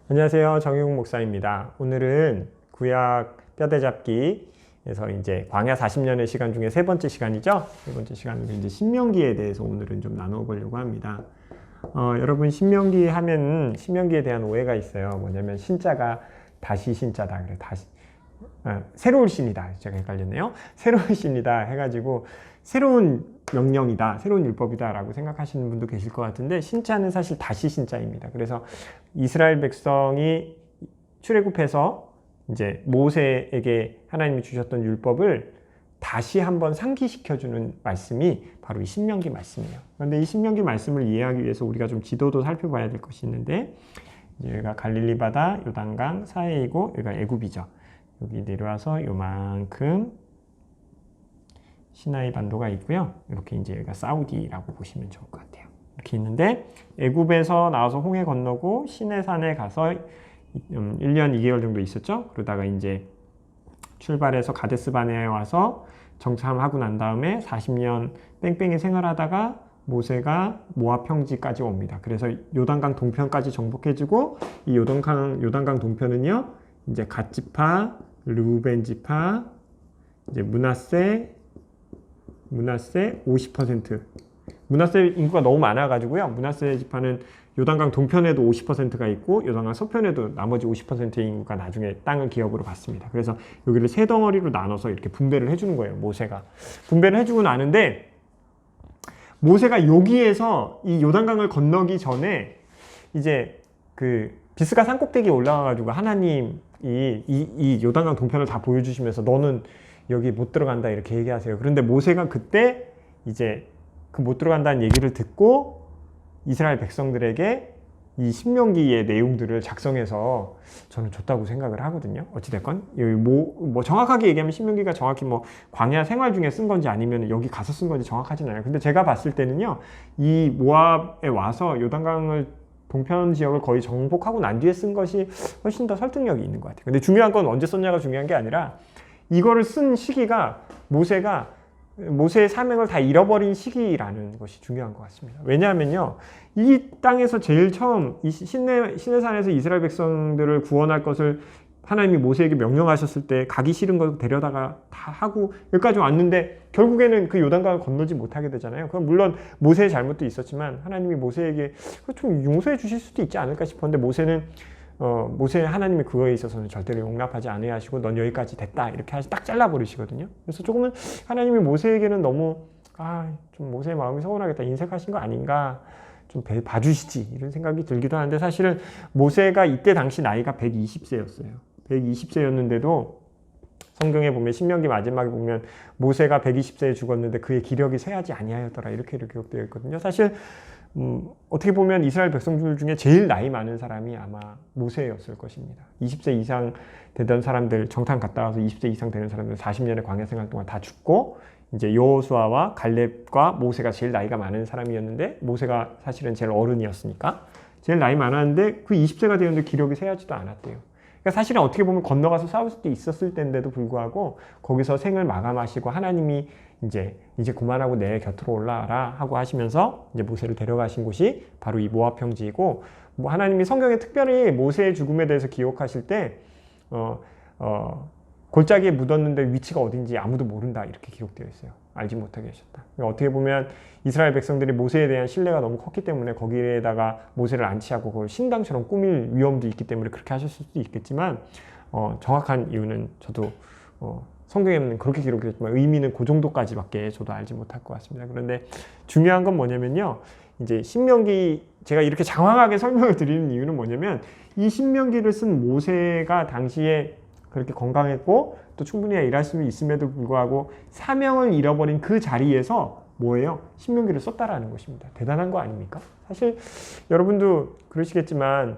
안녕하세요. 정용 목사입니다. 오늘은 구약 뼈대잡기에서 이제 광야 40년의 시간 중에 세 번째 시간이죠. 세 번째 시간으로 이제 신명기에 대해서 오늘은 좀 나눠보려고 합니다. 여러분 신명기 하면 신명기에 대한 오해가 있어요. 뭐냐면 신자가 다시 신자다. 그래 새로운 신이다. 제가 헷갈렸네요. 새로운 신이다 해가지고 새로운 명령이다, 새로운 율법이다 라고 생각하시는 분도 계실 것 같은데, 신자는 사실 다시 신자입니다. 그래서 이스라엘 백성이 출애굽해서 이제 모세에게 하나님이 주셨던 율법을 다시 한번 상기시켜주는 말씀이 바로 이 신명기 말씀이에요. 그런데 이 신명기 말씀을 이해하기 위해서 우리가 좀 지도도 살펴봐야 될 것이 있는데, 여기가 갈릴리 바다 요단강 사이이고 여기가 애굽이죠. 여기 내려와서 요만큼 시나이 반도가 있고요. 이렇게 이제 여기가 사우디라고 보시면 좋을 것 같아요. 이렇게 있는데 애굽에서 나와서 홍해 건너고 시내산에 가서 1년 2개월 정도 있었죠. 그러다가 이제 출발해서 가데스바네아에 와서 정착하고 난 다음에 40년 뺑뺑이 생활하다가 모세가 모압 평지까지 옵니다. 그래서 요단강 동편까지 정복해주고, 이 요단강 동편은요, 이제 갓 지파, 르우벤 지파, 이제 므낫세 50%. 므낫세 인구가 너무 많아가지고요. 므낫세 지파는 요단강 동편에도 50%가 있고 요단강 서편에도 나머지 50%의 인구가 나중에 땅을 기업으로 받습니다. 그래서 여기를 세 덩어리로 나눠서 이렇게 분배를 해주는 거예요. 모세가 분배를 해주고 나는데, 모세가 여기에서 이 요단강을 건너기 전에 이제 그 비스가 산꼭대기에 올라가가지고 하나님이 이 요단강 동편을 다 보여주시면서 너는 여기 못 들어간다 이렇게 얘기하세요. 그런데 모세가 그때 이제 그 못 들어간다는 얘기를 듣고 이스라엘 백성들에게 이 신명기의 내용들을 작성해서 저는 줬다고 생각을 하거든요. 어찌됐건 여기 뭐 정확하게 얘기하면 신명기가 정확히 뭐 광야 생활 중에 쓴 건지 아니면 여기 가서 쓴 건지 정확하진 않아요. 근데 제가 봤을 때는요, 이 모압에 와서 요단강을 동편 지역을 거의 정복하고 난 뒤에 쓴 것이 훨씬 더 설득력이 있는 것 같아요. 근데 중요한 건 언제 썼냐가 중요한 게 아니라 이거를 쓴 시기가 모세의 사명을 다 잃어버린 시기라는 것이 중요한 것 같습니다. 왜냐하면요, 이 땅에서 제일 처음 이 시내산에서 이스라엘 백성들을 구원할 것을 하나님이 모세에게 명령하셨을 때 가기 싫은 거 데려다가 다 하고 여기까지 왔는데 결국에는 그 요단강을 건너지 못하게 되잖아요. 그럼 물론 모세의 잘못도 있었지만 하나님이 모세에게 좀 용서해 주실 수도 있지 않을까 싶었는데, 모세 하나님이 그거에 있어서는 절대로 용납하지 않아야 하시고 넌 여기까지 됐다 이렇게 딱 잘라버리시거든요. 그래서 조금은 하나님이 모세에게는 너무 좀 모세의 마음이 서운하겠다, 인색하신 거 아닌가, 좀 봐주시지 이런 생각이 들기도 하는데, 사실은 모세가 이때 당시 나이가 120세였어요. 120세였는데도 성경에 보면 신명기 마지막에 보면 모세가 120세에 죽었는데 그의 기력이 쇠하지 아니하였더라 이렇게 기록되어 있거든요. 사실 어떻게 보면 이스라엘 백성들 중에 제일 나이 많은 사람이 아마 모세였을 것입니다. 20세 이상 되던 사람들, 정탐 갔다 와서 20세 이상 되는 사람들 40년의 광야 생활 동안 다 죽고, 이제 여호수아와 갈렙과 모세가 제일 나이가 많은 사람이었는데, 모세가 사실은 제일 어른이었으니까 제일 나이 많았는데 그 20세가 되었는데 기력이 쇠하지도 않았대요. 그러니까 사실은 어떻게 보면 건너가서 싸울 수도 있었을 때인데도 불구하고 거기서 생을 마감하시고 하나님이 이제 그만하고 내 곁으로 올라와라 하고 하시면서 이제 모세를 데려가신 곳이 바로 이 모압 평지이고, 하나님이 성경에 특별히 모세의 죽음에 대해서 기록하실 때 골짜기에 묻었는데 위치가 어딘지 아무도 모른다 이렇게 기록되어 있어요. 알지 못하게 하셨다. 그러니까 어떻게 보면 이스라엘 백성들이 모세에 대한 신뢰가 너무 컸기 때문에 거기에다가 모세를 안치하고 그걸 신당처럼 꾸밀 위험도 있기 때문에 그렇게 하셨을 수도 있겠지만, 정확한 이유는 저도 성경에는 그렇게 기록했지만 의미는 그 정도까지밖에 저도 알지 못할 것 같습니다. 그런데 중요한 건 뭐냐면요, 이제 신명기, 제가 이렇게 장황하게 설명을 드리는 이유는 뭐냐면, 이 신명기를 쓴 모세가 당시에 그렇게 건강했고 또 충분히 일할 수 있음에도 불구하고 사명을 잃어버린 그 자리에서 뭐예요? 신명기를 썼다라는 것입니다. 대단한 거 아닙니까? 사실 여러분도 그러시겠지만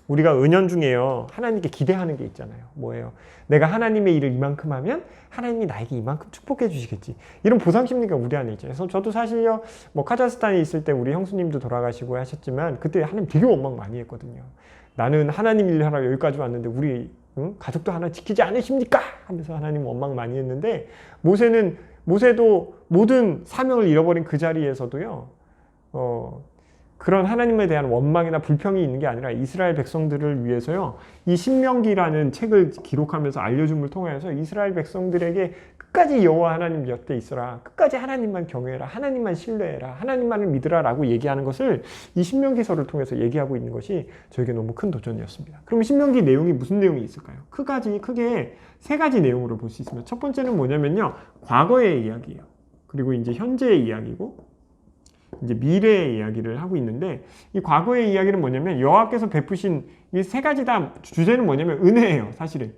우리가 은연중에요, 하나님께 기대하는 게 있잖아요. 뭐예요? 내가 하나님의 일을 이만큼 하면 하나님이 나에게 이만큼 축복해 주시겠지, 이런 보상심리가 우리 안에 있잖아요. 그래서 저도 사실요, 카자흐스탄에 있을 때 우리 형수님도 돌아가시고 하셨지만 그때 하나님 되게 원망 많이 했거든요. 나는 하나님 일 하러 여기까지 왔는데 우리 가족도 하나 지키지 않으십니까? 하면서 하나님 원망 많이 했는데, 모세도 모든 사명을 잃어버린 그 자리에서도요, 그런 하나님에 대한 원망이나 불평이 있는 게 아니라 이스라엘 백성들을 위해서요, 이 신명기라는 책을 기록하면서 알려줌을 통해서 이스라엘 백성들에게 끝까지 여호와 하나님 곁에 있어라, 끝까지 하나님만 경외해라, 하나님만 신뢰해라, 하나님만을 믿으라 라고 얘기하는 것을 이 신명기서를 통해서 얘기하고 있는 것이 저에게 너무 큰 도전이었습니다. 그럼 신명기 내용이 무슨 내용이 있을까요? 크게 세 가지 내용으로 볼 수 있습니다. 첫 번째는 뭐냐면요, 과거의 이야기예요. 그리고 이제 현재의 이야기고 이제 미래의 이야기를 하고 있는데, 이 과거의 이야기는 뭐냐면 여호와께서 베푸신 이 세 가지 다 주제는 뭐냐면 은혜예요. 사실은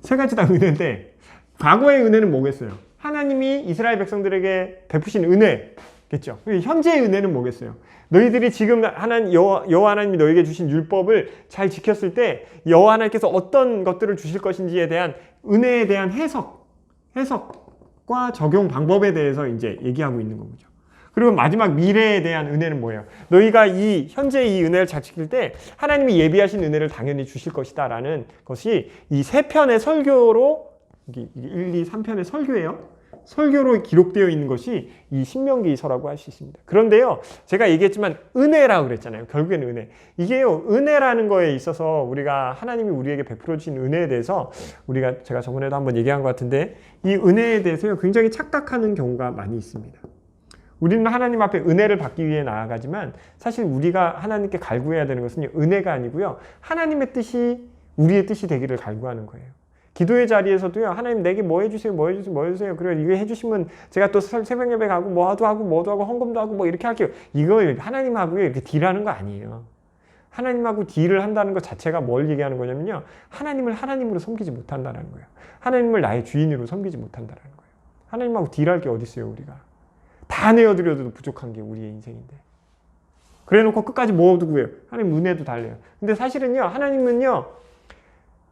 세 가지 다 은혜인데, 과거의 은혜는 뭐겠어요? 하나님이 이스라엘 백성들에게 베푸신 은혜겠죠. 현재의 은혜는 뭐겠어요? 너희들이 지금 여호와 하나님이 너에게 주신 율법을 잘 지켰을 때 여호와 하나님께서 어떤 것들을 주실 것인지에 대한 은혜에 대한 해석과 적용 방법에 대해서 이제 얘기하고 있는 거죠. 그리고 마지막 미래에 대한 은혜는 뭐예요? 너희가 이 현재 이 은혜를 잘 지킬 때 하나님이 예비하신 은혜를 당연히 주실 것이다 라는 것이 이 세 편의 설교로, 1, 2, 3편의 설교로 기록되어 있는 것이 이 신명기서라고 할 수 있습니다. 그런데요, 제가 얘기했지만 은혜라고 그랬잖아요. 결국에는 은혜. 이게요, 은혜라는 거에 있어서 우리가 하나님이 우리에게 베풀어 주신 은혜에 대해서 제가 저번에도 한번 얘기한 것 같은데, 이 은혜에 대해서요 굉장히 착각하는 경우가 많이 있습니다. 우리는 하나님 앞에 은혜를 받기 위해 나아가지만 사실 우리가 하나님께 갈구해야 되는 것은 은혜가 아니고요, 하나님의 뜻이 우리의 뜻이 되기를 갈구하는 거예요. 기도의 자리에서도요, 하나님 내게 뭐 해주세요, 뭐 해주세요, 뭐 해주세요. 그래, 이거 해주시면 제가 또 새벽 예배 가고 뭐도 하고 헌금도 하고 뭐 이렇게 할게요. 이거 하나님하고요 이렇게 딜하는 거 아니에요. 하나님하고 딜을 한다는 것 자체가 뭘 얘기하는 거냐면요, 하나님을 하나님으로 섬기지 못한다는 거예요. 하나님을 나의 주인으로 섬기지 못한다는 거예요. 하나님하고 딜할 게 어디 있어요. 우리가 다 내어드려도 부족한 게 우리의 인생인데, 그래놓고 끝까지 뭐도 구해요. 하나님 은혜도 달래요. 근데 사실은요, 하나님은요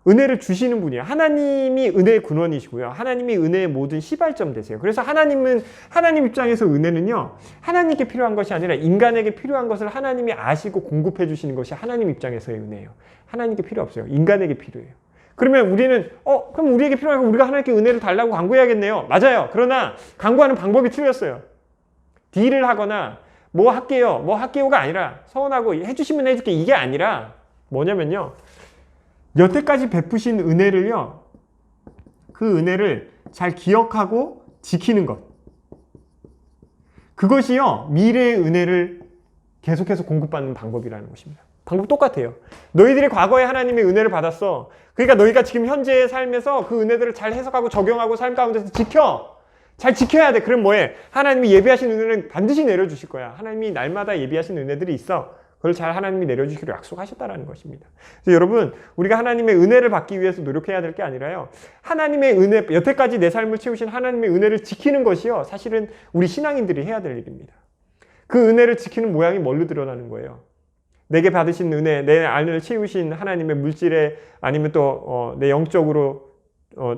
은혜를 주시는 분이에요. 하나님이 은혜의 근원이시고요, 하나님이 은혜의 모든 시발점 되세요. 그래서 하나님 입장에서 은혜는요, 하나님께 필요한 것이 아니라 인간에게 필요한 것을 하나님이 아시고 공급해 주시는 것이 하나님 입장에서의 은혜예요. 하나님께 필요 없어요. 인간에게 필요해요. 그러면 우리는 그럼 우리에게 필요하고 우리가 하나님께 은혜를 달라고 간구해야겠네요. 맞아요. 그러나 간구하는 방법이 틀렸어요. 딜을 하거나 뭐 할게요가 아니라, 서운하고 해주시면 해줄게, 이게 아니라 뭐냐면요, 여태까지 베푸신 은혜를요, 그 은혜를 잘 기억하고 지키는 것, 그것이요 미래의 은혜를 계속해서 공급받는 방법이라는 것입니다. 방법 똑같아요. 너희들이 과거에 하나님의 은혜를 받았어. 그러니까 너희가 지금 현재의 삶에서 그 은혜들을 잘 해석하고 적용하고 삶 가운데서 잘 지켜야 돼. 그럼 뭐해? 하나님이 예비하신 은혜는 반드시 내려주실 거야. 하나님이 날마다 예비하신 은혜들이 있어. 그걸 잘 하나님이 내려주시기로 약속하셨다는 것입니다. 그래서 여러분, 우리가 하나님의 은혜를 받기 위해서 노력해야 될 게 아니라요, 하나님의 은혜, 여태까지 내 삶을 채우신 하나님의 은혜를 지키는 것이요, 사실은 우리 신앙인들이 해야 될 일입니다. 그 은혜를 지키는 모양이 뭘로 드러나는 거예요? 내게 받으신 은혜, 내 안을 채우신 하나님의 물질에, 아니면 또 내 영적으로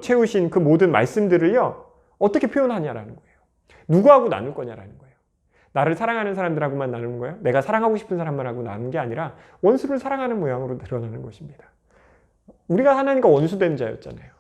채우신 그 모든 말씀들을요 어떻게 표현하냐라는 거예요. 누구하고 나눌 거냐라는 거예요. 나를 사랑하는 사람들하고만 나누는 거예요. 내가 사랑하고 싶은 사람만 하고 나누는 게 아니라 원수를 사랑하는 모양으로 드러나는 것입니다. 우리가 하나님과 원수된 자였잖아요.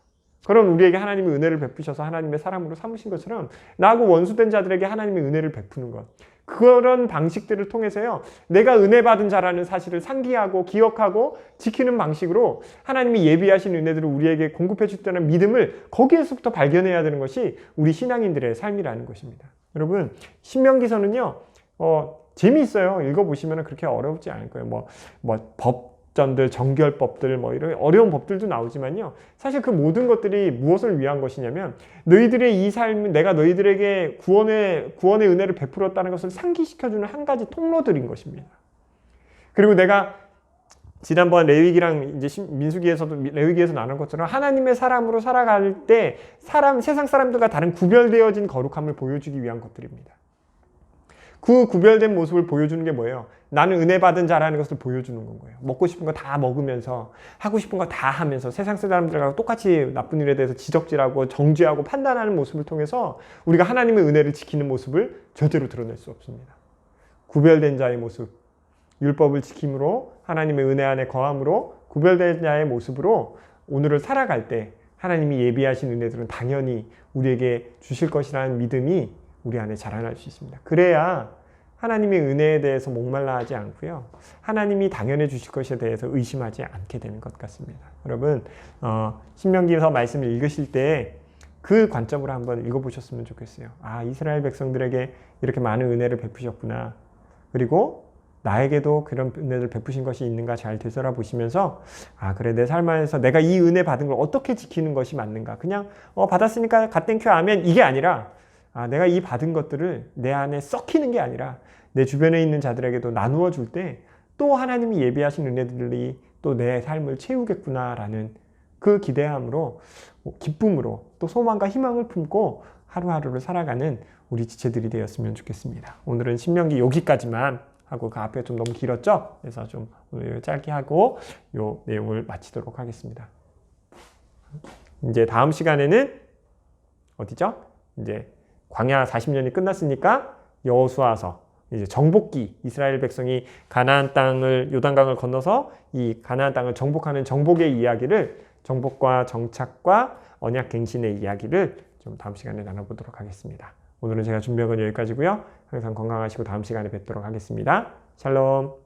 그럼 우리에게 하나님의 은혜를 베푸셔서 하나님의 사람으로 삼으신 것처럼 나하고 원수된 자들에게 하나님의 은혜를 베푸는 것, 그런 방식들을 통해서요, 내가 은혜 받은 자라는 사실을 상기하고 기억하고 지키는 방식으로 하나님이 예비하신 은혜들을 우리에게 공급해 주셨다는 믿음을 거기에서부터 발견해야 되는 것이 우리 신앙인들의 삶이라는 것입니다. 여러분, 신명기서는요 재미있어요. 읽어보시면 그렇게 어렵지 않을 거예요. 법전들, 정결법들, 이런 어려운 법들도 나오지만요, 사실 그 모든 것들이 무엇을 위한 것이냐면, 너희들의 이 삶은 내가 너희들에게 구원의 은혜를 베풀었다는 것을 상기시켜주는 한 가지 통로들인 것입니다. 그리고 내가 지난번 레위기랑 이제 민수기에서도 레위기에서 나눈 것처럼 하나님의 사람으로 살아갈 때 세상 사람들과 다른 구별되어진 거룩함을 보여주기 위한 것들입니다. 그 구별된 모습을 보여주는 게 뭐예요? 나는 은혜 받은 자라는 것을 보여주는 건 거예요. 먹고 싶은 거 다 먹으면서, 하고 싶은 거 다 하면서, 세상 사람들과 똑같이 나쁜 일에 대해서 지적질하고 정죄하고 판단하는 모습을 통해서 우리가 하나님의 은혜를 지키는 모습을 절대로 드러낼 수 없습니다. 구별된 자의 모습, 율법을 지킴으로, 하나님의 은혜 안에 거함으로 구별된 자의 모습으로 오늘을 살아갈 때 하나님이 예비하신 은혜들은 당연히 우리에게 주실 것이라는 믿음이 우리 안에 자라날 수 있습니다. 그래야 하나님의 은혜에 대해서 목말라 하지 않고요. 하나님이 당연해 주실 것에 대해서 의심하지 않게 되는 것 같습니다. 여러분, 신명기에서 말씀을 읽으실 때 그 관점으로 한번 읽어보셨으면 좋겠어요. 아, 이스라엘 백성들에게 이렇게 많은 은혜를 베푸셨구나. 그리고 나에게도 그런 은혜를 베푸신 것이 있는가 잘 되돌아보시면서 아, 그래, 내 삶 안에서 내가 이 은혜 받은 걸 어떻게 지키는 것이 맞는가. 그냥 받았으니까 갓땡큐 아멘 이게 아니라 아, 내가 이 받은 것들을 내 안에 썩히는 게 아니라 내 주변에 있는 자들에게도 나누어 줄 때 또 하나님이 예비하신 은혜들이 또 내 삶을 채우겠구나라는 그 기대함으로, 기쁨으로, 또 소망과 희망을 품고 하루하루를 살아가는 우리 지체들이 되었으면 좋겠습니다. 오늘은 신명기 여기까지만 하고, 그 앞에 좀 너무 길었죠? 그래서 좀 오늘 짧게 하고 요 내용을 마치도록 하겠습니다. 이제 다음 시간에는 어디죠? 이제 광야 40년이 끝났으니까 여호수아서, 이제 정복기, 이스라엘 백성이 가나안 땅을, 요단강을 건너서 이 가나안 땅을 정복하는 정복의 이야기를, 정복과 정착과 언약 갱신의 이야기를 좀 다음 시간에 나눠보도록 하겠습니다. 오늘은 제가 준비한 건 여기까지고요. 항상 건강하시고 다음 시간에 뵙도록 하겠습니다. 샬롬.